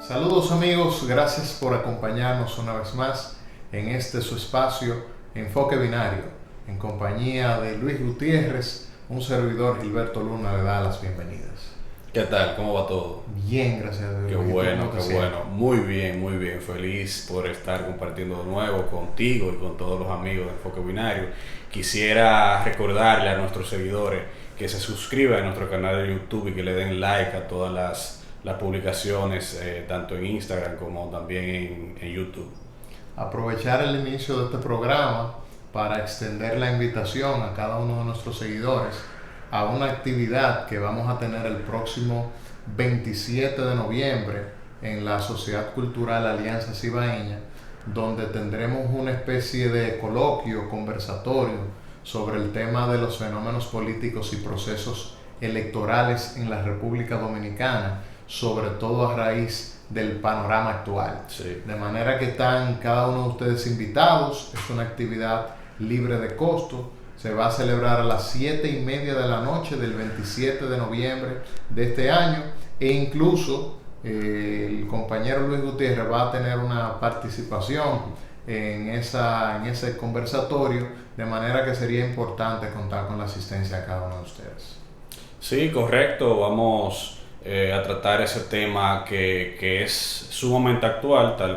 Saludos amigos, gracias por acompañarnos una vez más en este su espacio Enfoque Binario, en compañía de Luis Gutiérrez, un servidor Gilberto Luna le da las bienvenidas. ¿Qué tal? ¿Cómo va todo? Bien, gracias a Dios. Qué Luis, bueno, ¿cómo te qué sientes? bueno. Muy bien, muy bien. Feliz por estar compartiendo de nuevo contigo y con todos los amigos de Enfoque Binario. Quisiera recordarle a nuestros seguidores que se suscriban a nuestro canal de YouTube y que le den like a todas las publicaciones, tanto en Instagram como también en YouTube. Aprovechar el inicio de este programa para extender la invitación a cada uno de nuestros seguidores a una actividad que vamos a tener el próximo 27 de noviembre en la Sociedad Cultural Alianza Cibaeña, donde tendremos una especie de coloquio, conversatorio sobre el tema de los fenómenos políticos y procesos electorales en la República Dominicana, sobre todo a raíz del panorama actual. Sí. De manera que están cada uno de ustedes invitados, es una actividad libre de costo, se va a celebrar a las 7:30 de la noche del 27 de noviembre de este año e incluso el compañero Luis Gutiérrez va a tener una participación en ese conversatorio, de manera que sería importante contar con la asistencia de cada uno de ustedes. Sí, correcto. Vamos a tratar ese tema que es sumamente actual, tal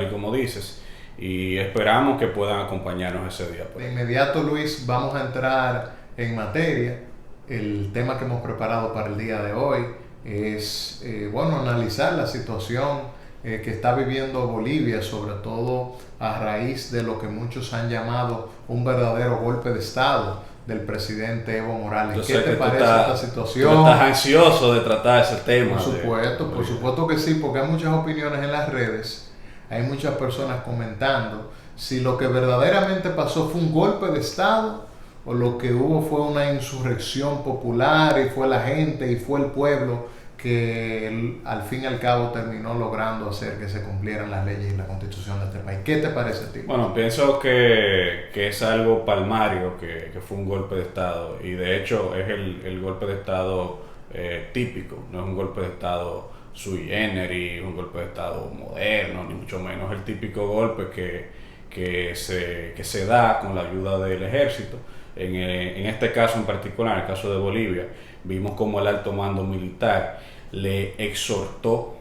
y como dices, y esperamos que puedan acompañarnos ese día. De inmediato, Luis, vamos a entrar en materia. El tema que hemos preparado para el día de hoy es, analizar la situación que está viviendo Bolivia, sobre todo a raíz de lo que muchos han llamado un verdadero golpe de Estado del presidente Evo Morales. Yo ¿Qué sé te que parece esta situación? tú estás ansioso de tratar ese tema. Por supuesto que sí, porque hay muchas opiniones en las redes, hay muchas personas comentando si lo que verdaderamente pasó fue un golpe de Estado o lo que hubo fue una insurrección popular y fue la gente y fue el pueblo que al fin y al cabo terminó logrando hacer que se cumplieran las leyes y la constitución de este país. ¿Qué te parece a ti? Bueno, pienso que es algo palmario, que fue un golpe de Estado, y de hecho es el golpe de Estado típico, no es un golpe de Estado sui generis, un golpe de Estado moderno, ni mucho menos el típico golpe que se da con la ayuda del ejército. En este caso en particular, en el caso de Bolivia, vimos como el alto mando militar le exhortó,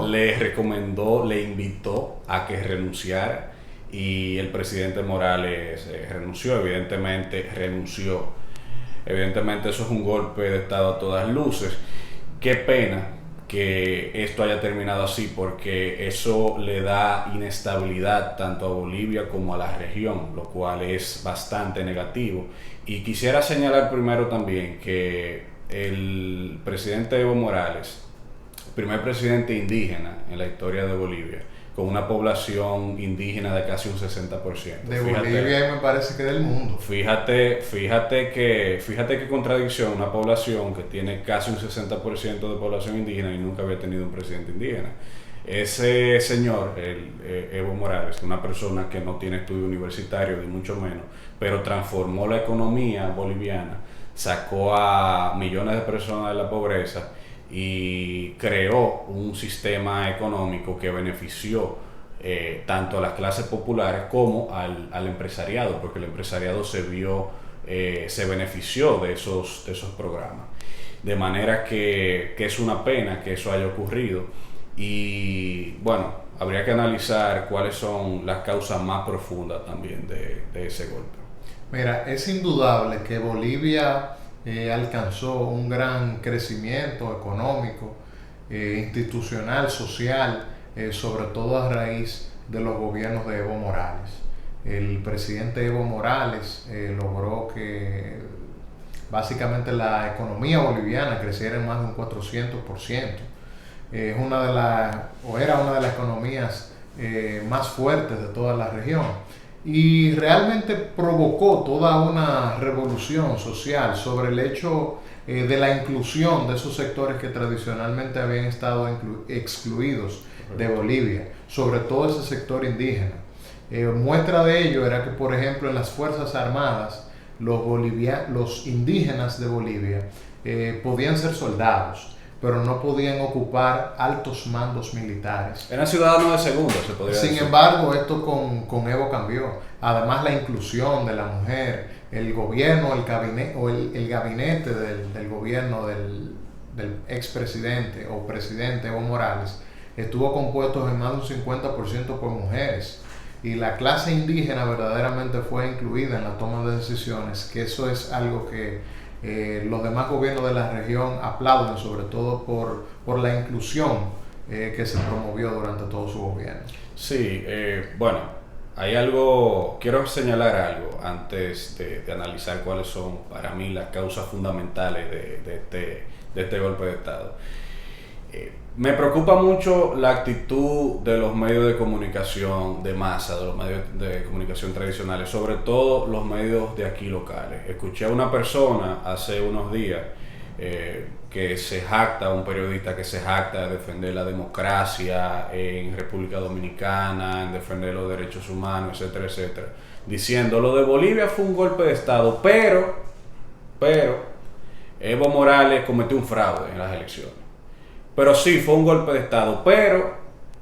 le invitó a que renunciara, y el presidente Morales renunció. Evidentemente eso es un golpe de Estado a todas luces. Qué pena que esto haya terminado así, porque eso le da inestabilidad tanto a Bolivia como a la región, lo cual es bastante negativo. Y quisiera señalar primero también que el presidente Evo Morales, primer presidente indígena en la historia de Bolivia, con una población indígena de casi un 60%. De Bolivia y me parece que del mundo. Fíjate qué contradicción, una población que tiene casi un 60% de población indígena y nunca había tenido un presidente indígena. Ese señor, Evo Morales, una persona que no tiene estudio universitario ni mucho menos, pero transformó la economía boliviana, sacó a millones de personas de la pobreza y creó un sistema económico que benefició tanto a las clases populares como al empresariado, porque el empresariado se benefició de esos programas. De manera que es una pena que eso haya ocurrido, y bueno, habría que analizar cuáles son las causas más profundas también de ese golpe. Mira, es indudable que Bolivia alcanzó un gran crecimiento económico, institucional, social, sobre todo a raíz de los gobiernos de Evo Morales. El presidente Evo Morales logró que básicamente la economía boliviana creciera en más de un 400%. Es era una de las economías más fuertes de toda la región, y realmente provocó toda una revolución social sobre el hecho de la inclusión de esos sectores que tradicionalmente habían estado excluidos de Bolivia, sobre todo ese sector indígena. Muestra de ello era que, por ejemplo, en las Fuerzas Armadas, los indígenas de Bolivia podían ser soldados, pero no podían ocupar altos mandos militares. Eran ciudadanos de segunda, se podría decir. Sin embargo, esto con Evo cambió. Además, la inclusión de la mujer, el gobierno, el gabinete del gobierno del expresidente o presidente Evo Morales estuvo compuesto en más de un 50% por mujeres. Y la clase indígena verdaderamente fue incluida en la toma de decisiones, que eso es algo que los demás gobiernos de la región aplauden, sobre todo por la inclusión que se promovió durante todo su gobierno. Sí, bueno, hay algo, quiero señalar algo antes de analizar cuáles son para mí las causas fundamentales de este golpe de Estado. Me preocupa mucho la actitud de los medios de comunicación de masa, de los medios de comunicación tradicionales, sobre todo los medios de aquí locales. Escuché a una persona hace unos días que se jacta, un periodista que se jacta de defender la democracia en República Dominicana, en defender los derechos humanos, etcétera, etcétera, diciendo lo de Bolivia fue un golpe de Estado, pero Evo Morales cometió un fraude en las elecciones. Pero sí, fue un golpe de Estado, pero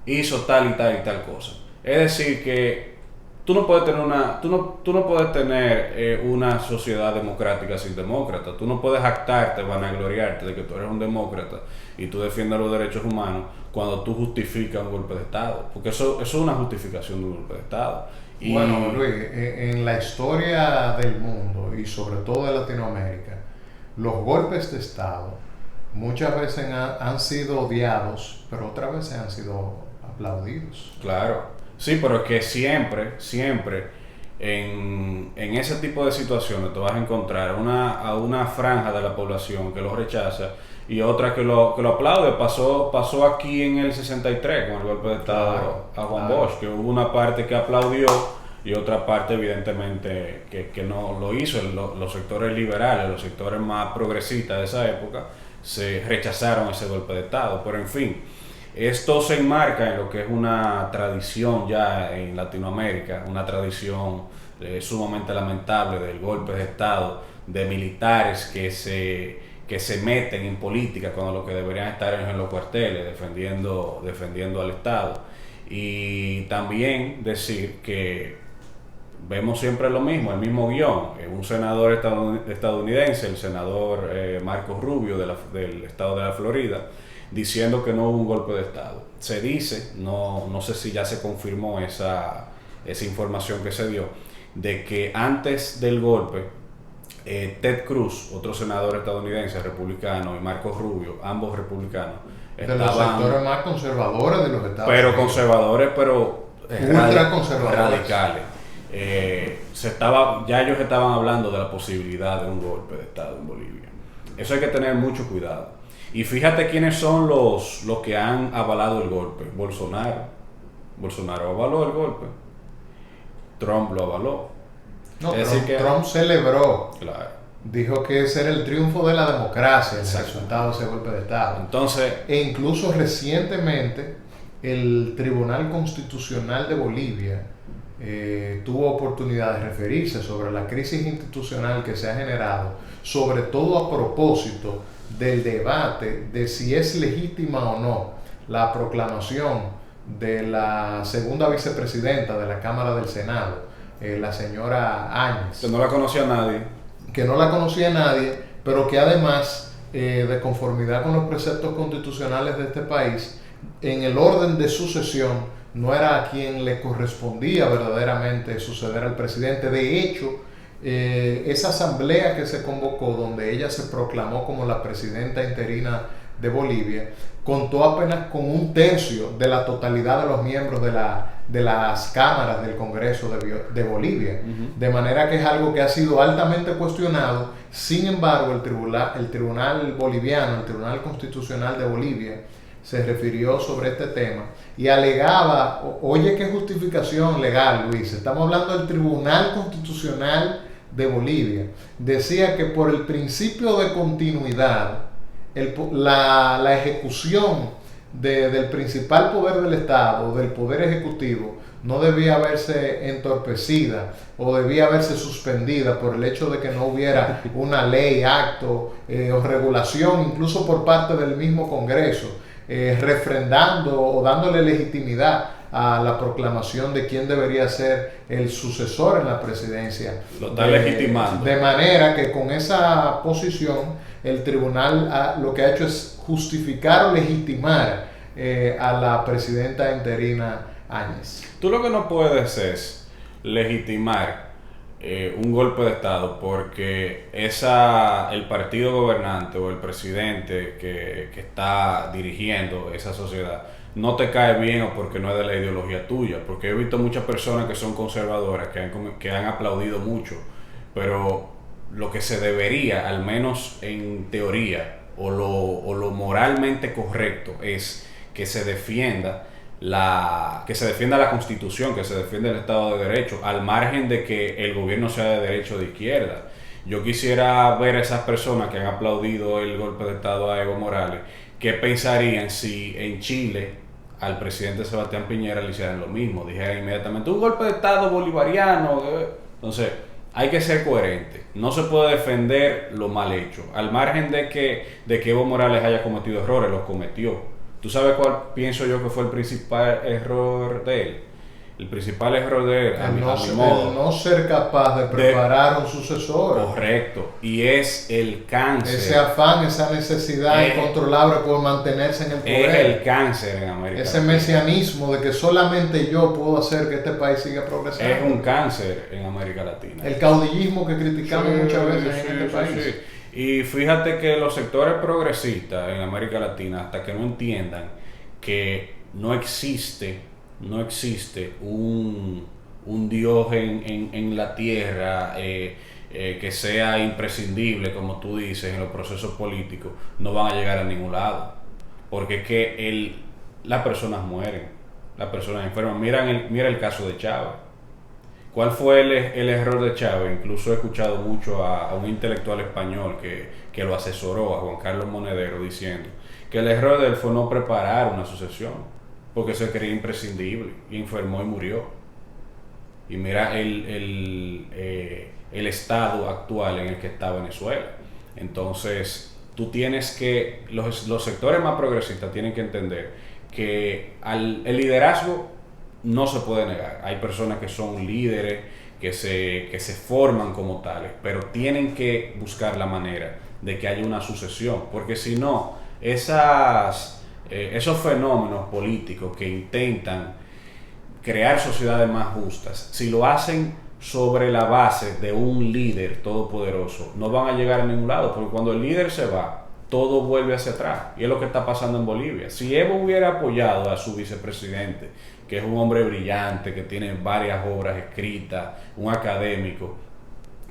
hizo tal y tal cosa. Es decir, que tú no puedes tener una sociedad democrática sin demócratas. Tú no puedes jactarte, vanagloriarte de que tú eres un demócrata y tú defiendes los derechos humanos cuando tú justificas un golpe de Estado. Porque eso es una justificación de un golpe de Estado. Y bueno, Luis, en la historia del mundo y sobre todo de Latinoamérica, los golpes de Estado muchas veces han sido odiados, pero otras veces han sido aplaudidos. Claro, sí, pero es que siempre en ese tipo de situaciones te vas a encontrar a una franja de la población que lo rechaza y otra que lo aplaude. Pasó aquí en el 63 con el golpe de Estado a Juan Bosch, que hubo una parte que aplaudió y otra parte evidentemente que no lo hizo. Los sectores liberales, los sectores más progresistas de esa época se rechazaron ese golpe de Estado. Pero en fin, esto se enmarca en lo que es una tradición ya en Latinoamérica, una tradición sumamente lamentable del golpe de Estado, de militares que se meten en política cuando lo que deberían estar es en los cuarteles defendiendo al Estado. Y también decir que vemos siempre lo mismo, el mismo guión. Un senador estadounidense, el senador Marco Rubio del estado de la Florida, diciendo que no hubo un golpe de Estado. Se dice, no sé si ya se confirmó esa información que se dio, de que antes del golpe, Ted Cruz, otro senador estadounidense republicano, y Marco Rubio, ambos republicanos, de los sectores más conservadores de los Estados Unidos. Pero conservadores, pero ultra conservadores. Radicales. Ya ellos estaban hablando de la posibilidad de un golpe de Estado en Bolivia. Eso hay que tener mucho cuidado. Y fíjate quiénes son los que han avalado el golpe. Bolsonaro avaló el golpe. Trump lo avaló. No, Trump celebró. Claro. Dijo que ese era el triunfo de la democracia, el resultado de ese golpe de Estado. Entonces, e incluso recientemente el Tribunal Constitucional de Bolivia tuvo oportunidad de referirse sobre la crisis institucional que se ha generado, sobre todo a propósito del debate de si es legítima o no la proclamación de la segunda vicepresidenta de la Cámara del Senado, la señora Áñez. Que no la conocía nadie, pero que además, de conformidad con los preceptos constitucionales de este país, en el orden de sucesión no era a quien le correspondía verdaderamente suceder al presidente. De hecho, esa asamblea que se convocó, donde ella se proclamó como la presidenta interina de Bolivia, contó apenas con 1/3 de la totalidad de los miembros de las cámaras del Congreso de Bolivia. De manera que es algo que ha sido altamente cuestionado. Sin embargo, el Tribunal Boliviano, el Tribunal Constitucional de Bolivia, se refirió sobre este tema y alegaba, oye qué justificación legal, Luis, estamos hablando del Tribunal Constitucional de Bolivia, decía que por el principio de continuidad, la ejecución del principal poder del Estado, del poder ejecutivo, no debía haberse entorpecida o debía haberse suspendida por el hecho de que no hubiera una ley, acto o regulación, incluso por parte del mismo Congreso, refrendando o dándole legitimidad a la proclamación de quién debería ser el sucesor en la presidencia. Lo está legitimando. De manera que con esa posición el tribunal lo que ha hecho es justificar o legitimar a la presidenta interina Áñez. Tú lo que no puedes es legitimar un golpe de Estado porque el partido gobernante o el presidente que está dirigiendo esa sociedad no te cae bien o porque no es de la ideología tuya. Porque he visto muchas personas que son conservadoras que han aplaudido mucho, pero lo que se debería, al menos en teoría, o lo moralmente correcto es que se defienda la Constitución, que se defienda el Estado de Derecho, al margen de que el gobierno sea de derecha o de izquierda. Yo quisiera ver a esas personas que han aplaudido el golpe de Estado a Evo Morales, qué pensarían si en Chile al presidente Sebastián Piñera le hicieran lo mismo, dijeran inmediatamente un golpe de Estado bolivariano. Entonces hay que ser coherente, no se puede defender lo mal hecho, al margen de que Evo Morales haya cometido errores, los cometió. ¿Tú sabes cuál pienso yo que fue el principal error de él? El principal error de él, el no ser capaz de preparar un sucesor. Correcto. Y es el cáncer. Ese afán, esa necesidad incontrolable por mantenerse en el poder. Es el cáncer en América Ese mesianismo de que solamente yo puedo hacer que este país siga progresando. Es un cáncer en América Latina. El caudillismo que criticamos muchas veces en este país. Sí. Y fíjate que los sectores progresistas en América Latina, hasta que no entiendan que no existe un Dios en la tierra que sea imprescindible, como tú dices, en los procesos políticos, no van a llegar a ningún lado. Porque es que las personas mueren, las personas enferman. Mira el caso de Chávez. ¿Cuál fue el error de Chávez? Incluso he escuchado mucho a un intelectual español que lo asesoró, a Juan Carlos Monedero, diciendo que el error de él fue no preparar una sucesión, porque se creía imprescindible, y enfermó y murió. Y mira el estado actual en el que está Venezuela. Entonces, tú tienes que, los sectores más progresistas tienen que entender que el liderazgo no se puede negar. Hay personas que son líderes, que se forman como tales, pero tienen que buscar la manera de que haya una sucesión, porque si no, esos fenómenos políticos que intentan crear sociedades más justas, si lo hacen sobre la base de un líder todopoderoso, no van a llegar a ningún lado, porque cuando el líder se va, todo vuelve hacia atrás, y es lo que está pasando en Bolivia. Si Evo hubiera apoyado a su vicepresidente, que es un hombre brillante, que tiene varias obras escritas, un académico,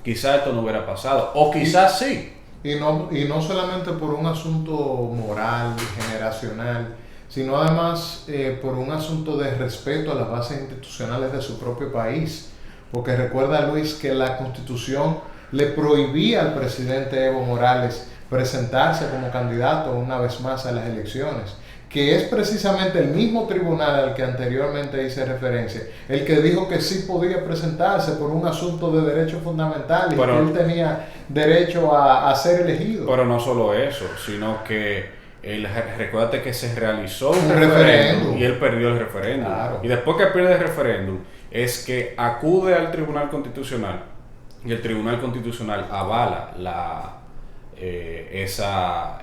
quizás esto no hubiera pasado, o quizás sí. Y no solamente por un asunto moral, generacional, sino además por un asunto de respeto a las bases institucionales de su propio país. Porque recuerda, Luis, que la Constitución le prohibía al presidente Evo Morales presentarse como candidato una vez más a las elecciones, que es precisamente el mismo tribunal al que anteriormente hice referencia, el que dijo que sí podía presentarse por un asunto de derechos fundamentales, y que él tenía derecho a ser elegido. Pero no solo eso, sino que recuérdate que se realizó un referéndum y él perdió el referéndum. Claro. Y después que pierde el referéndum, es que acude al Tribunal Constitucional y el Tribunal Constitucional avala esa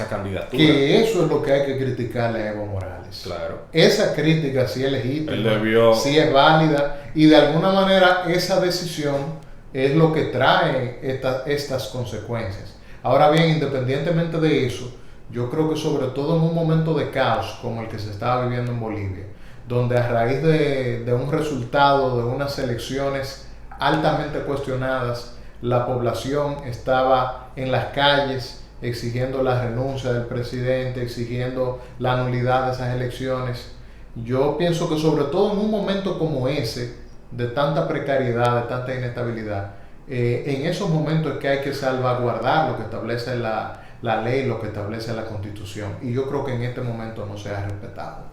candidatura. Que eso es lo que hay que criticarle a Evo Morales. Claro. Esa crítica sí es legítima, sí es válida, y de alguna manera esa decisión es lo que trae estas consecuencias. Ahora bien, independientemente de eso, yo creo que sobre todo en un momento de caos como el que se estaba viviendo en Bolivia, donde a raíz de un resultado de unas elecciones altamente cuestionadas, la población estaba en las calles exigiendo la renuncia del presidente, exigiendo la nulidad de esas elecciones. Yo pienso que sobre todo en un momento como ese, de tanta precariedad, de tanta inestabilidad, en esos momentos es que hay que salvaguardar lo que establece la la ley, lo que establece la Constitución. Y yo creo que en este momento no se ha respetado.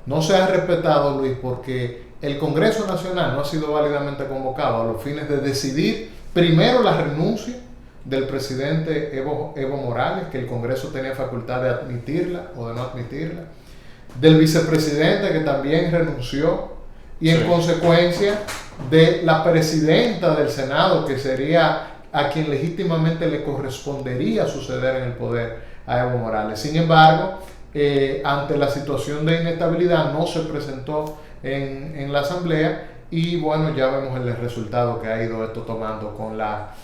No se ha respetado, Luis, porque el Congreso Nacional no ha sido válidamente convocado a los fines de decidir primero la renuncia del presidente Evo Morales, que el Congreso tenía facultad de admitirla o de no admitirla, del vicepresidente, que también renunció, y en consecuencia de la presidenta del Senado, que sería a quien legítimamente le correspondería suceder en el poder a Evo Morales. Sin embargo, ante la situación de inestabilidad no se presentó en la Asamblea, y bueno, ya vemos el resultado que ha ido esto tomando con la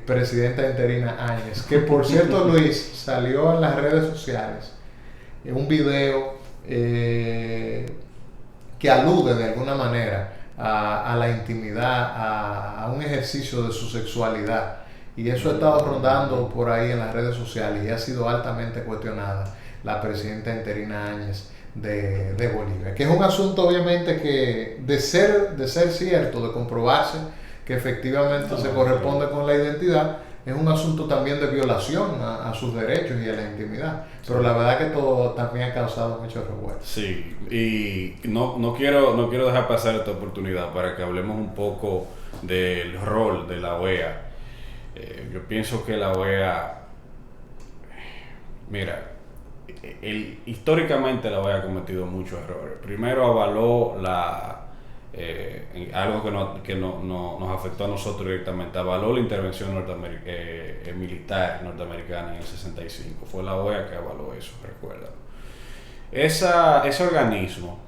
presidenta interina Áñez, que por cierto, Luis, salió en las redes sociales un video que alude de alguna manera a la intimidad, a un ejercicio de su sexualidad, y eso ha estado rondando por ahí en las redes sociales y ha sido altamente cuestionada la presidenta interina Áñez de Bolivia, que es un asunto obviamente que de ser cierto, de comprobarse que efectivamente se corresponde con la identidad, es un asunto también de violación a sus derechos y a la intimidad. Pero la verdad que todo también ha causado mucho revuelo. Sí, y no quiero dejar pasar esta oportunidad para que hablemos un poco del rol de la OEA. Yo pienso que la OEA, mira, históricamente la OEA ha cometido muchos errores. Primero avaló algo que nos afectó a nosotros directamente, avaló la intervención militar norteamericana en el 65. Fue la OEA que avaló eso, recuérdalo. Ese organismo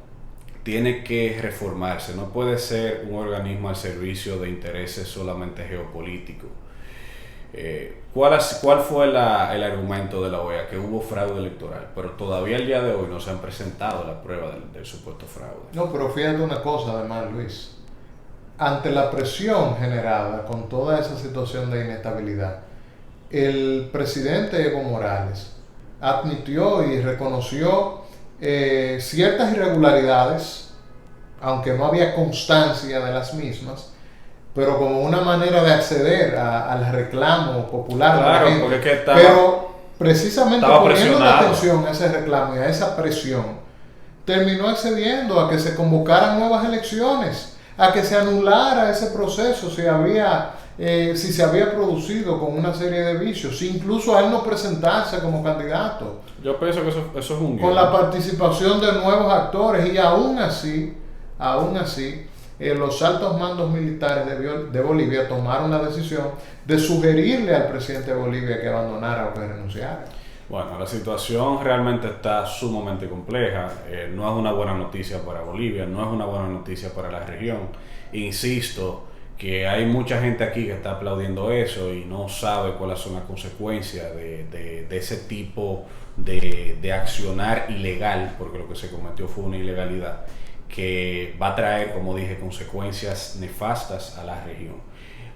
tiene que reformarse, no puede ser un organismo al servicio de intereses solamente geopolíticos. ¿Cuál fue el argumento de la OEA? Que hubo fraude electoral, pero todavía el día de hoy no se han presentado la prueba del supuesto fraude. No, pero fíjate una cosa además, Luis. Ante la presión generada con toda esa situación de inestabilidad, el presidente Evo Morales admitió y reconoció ciertas irregularidades, aunque no había constancia de las mismas, pero como una manera de acceder al reclamo popular. Claro, porque es que pero precisamente poniendo la presionado. atención a ese reclamo y a esa presión, terminó accediendo a que se convocaran nuevas elecciones, a que se anulara ese proceso si se había producido con una serie de vicios, incluso a él no presentarse como candidato. Yo pienso que eso es un con la participación de nuevos actores, y aún así, los altos mandos militares de Bolivia tomaron la decisión de sugerirle al presidente de Bolivia que abandonara o que renunciara. Bueno, la situación realmente está sumamente compleja. No es una buena noticia para Bolivia, no es una buena noticia para la región. Insisto que hay mucha gente aquí que está aplaudiendo eso y no sabe cuáles son las consecuencias de ese tipo de accionar ilegal, porque lo que se cometió fue una ilegalidad que va a traer, como dije, consecuencias nefastas a la región.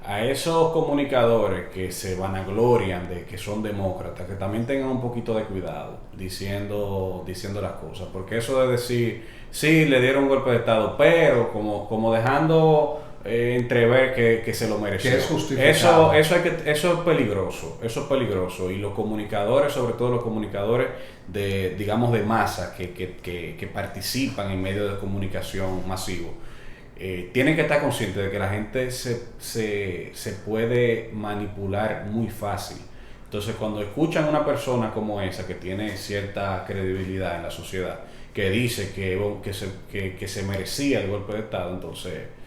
A esos comunicadores que se vanaglorian de que son demócratas, que también tengan un poquito de cuidado diciendo las cosas, porque eso de decir, sí, le dieron un golpe de estado, pero como dejando entrever que se lo mereció. Que es justificado. Eso es peligroso, y los comunicadores, sobre todo los comunicadores de masa que participan en medios de comunicación masivos, tienen que estar conscientes de que la gente se puede manipular muy fácil. Entonces, cuando escuchan a una persona como esa, que tiene cierta credibilidad en la sociedad, que dice que se merecía el golpe de estado, entonces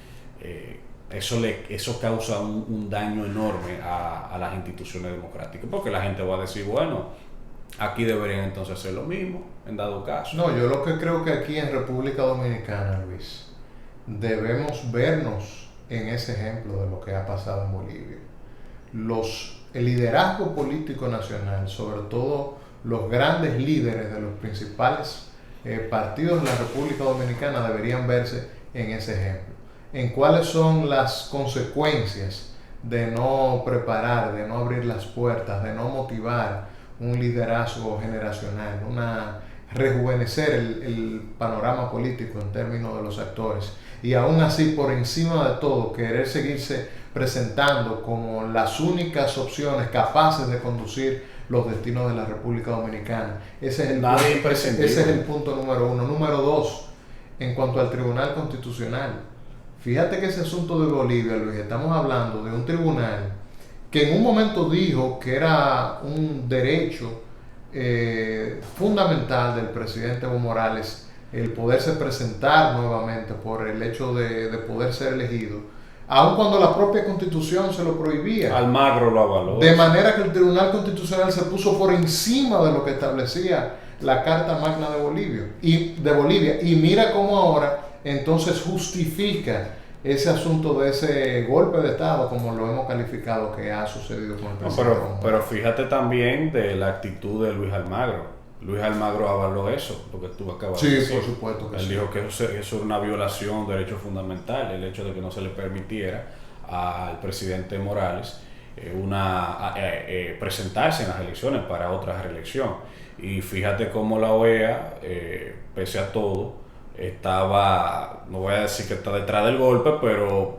eso causa un daño enorme a las instituciones democráticas, porque la gente va a decir, bueno, aquí deberían entonces hacer lo mismo, en dado caso. No, yo lo que creo que aquí en República Dominicana, Luis, debemos vernos en ese ejemplo de lo que ha pasado en Bolivia. El liderazgo político nacional, sobre todo los grandes líderes de los principales partidos de la República Dominicana, deberían verse en ese ejemplo. En cuáles son las consecuencias de no preparar, de no abrir las puertas, de no motivar un liderazgo generacional, rejuvenecer el panorama político en términos de los actores, y aún así, por encima de todo, querer seguirse presentando como las únicas opciones capaces de conducir los destinos de la República Dominicana. Ese es el punto número uno. Número dos, en cuanto al Tribunal Constitucional. Fíjate que ese asunto de Bolivia, Luis, estamos hablando de un tribunal que en un momento dijo que era un derecho fundamental del presidente Evo Morales el poderse presentar nuevamente por el hecho de poder ser elegido, aun cuando la propia Constitución se lo prohibía. Almagro lo avaló. De manera que el Tribunal Constitucional se puso por encima de lo que establecía la Carta Magna de Bolivia. Y mira cómo ahora entonces justifica ese asunto de ese golpe de Estado, como lo hemos calificado que ha sucedido con el presidente. Pero fíjate también de la actitud de Luis Almagro. Luis Almagro avaló eso, lo que tú acabas de decir. Sí, por supuesto que Él sí. dijo que eso es una violación de derechos fundamentales, el hecho de que no se le permitiera al presidente Morales presentarse en las elecciones para otra reelección. Y fíjate cómo la OEA, pese a todo, estaba, no voy a decir que está detrás del golpe, pero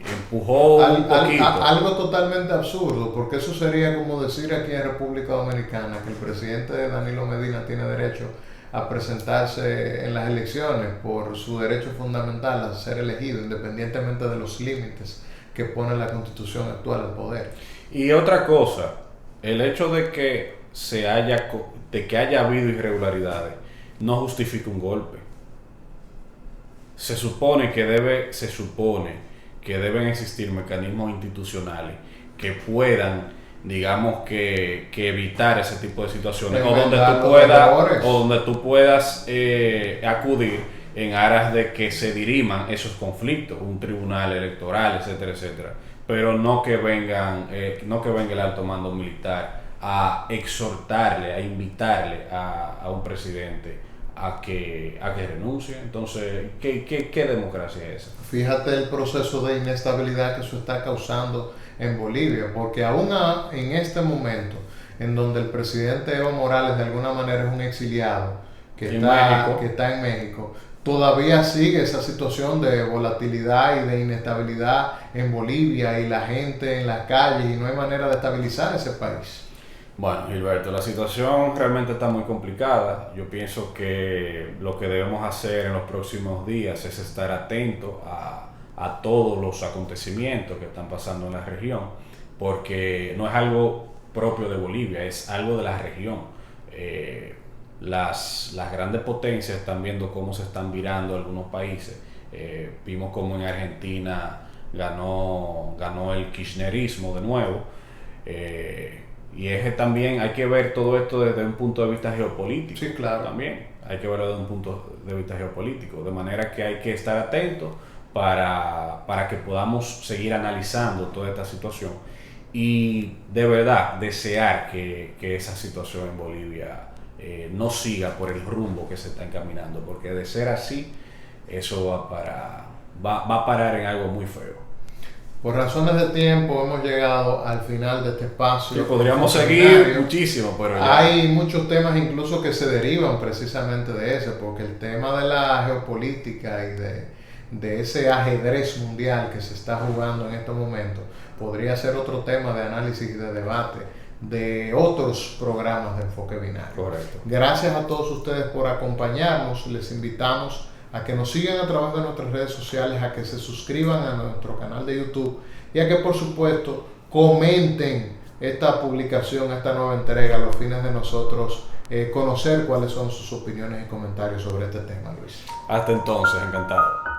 empujó un poquito. Algo totalmente absurdo, porque eso sería como decir aquí en República Dominicana que el presidente Danilo Medina tiene derecho a presentarse en las elecciones por su derecho fundamental a ser elegido, independientemente de los límites que pone la Constitución actual al poder. Y otra cosa, el hecho de que haya habido irregularidades no justifica un golpe. Se supone que deben existir mecanismos institucionales que puedan, digamos, que evitar ese tipo de situaciones, o donde tú puedas acudir en aras de que se diriman esos conflictos, un tribunal electoral, etcétera, etcétera, pero no que venga el alto mando militar a exhortarle, a invitarle a un presidente a que renuncie. Entonces, ¿qué democracia es esa? Fíjate el proceso de inestabilidad que eso está causando en Bolivia, porque aún en este momento, en donde el presidente Evo Morales de alguna manera es un exiliado que está en México, todavía sigue esa situación de volatilidad y de inestabilidad en Bolivia y la gente en las calles, y no hay manera de estabilizar ese país. Bueno, Gilberto, la situación realmente está muy complicada. Yo pienso que lo que debemos hacer en los próximos días es estar atentos a todos los acontecimientos que están pasando en la región, porque no es algo propio de Bolivia, es algo de la región. Las grandes potencias están viendo cómo se están virando algunos países. Vimos cómo en Argentina ganó el kirchnerismo de nuevo. Y también hay que ver todo esto desde un punto de vista geopolítico. Sí, claro. También hay que verlo desde un punto de vista geopolítico. De manera que hay que estar atentos para que podamos seguir analizando toda esta situación. Y de verdad desear que esa situación en Bolivia no siga por el rumbo que se está encaminando. Porque de ser así, eso va a parar en algo muy feo. Por razones de tiempo hemos llegado al final de este espacio. Sí, podríamos seguir muchísimo, pero ya. Hay muchos temas incluso que se derivan precisamente de ese, porque el tema de la geopolítica y de ese ajedrez mundial que se está jugando en estos momentos podría ser otro tema de análisis y de debate de otros programas de enfoque binario. Correcto. Gracias a todos ustedes por acompañarnos. Les invitamos a que nos sigan a través de nuestras redes sociales, a que se suscriban a nuestro canal de YouTube y a que por supuesto comenten esta publicación, esta nueva entrega, a los fines de nosotros conocer cuáles son sus opiniones y comentarios sobre este tema, Luis. Hasta entonces, encantado.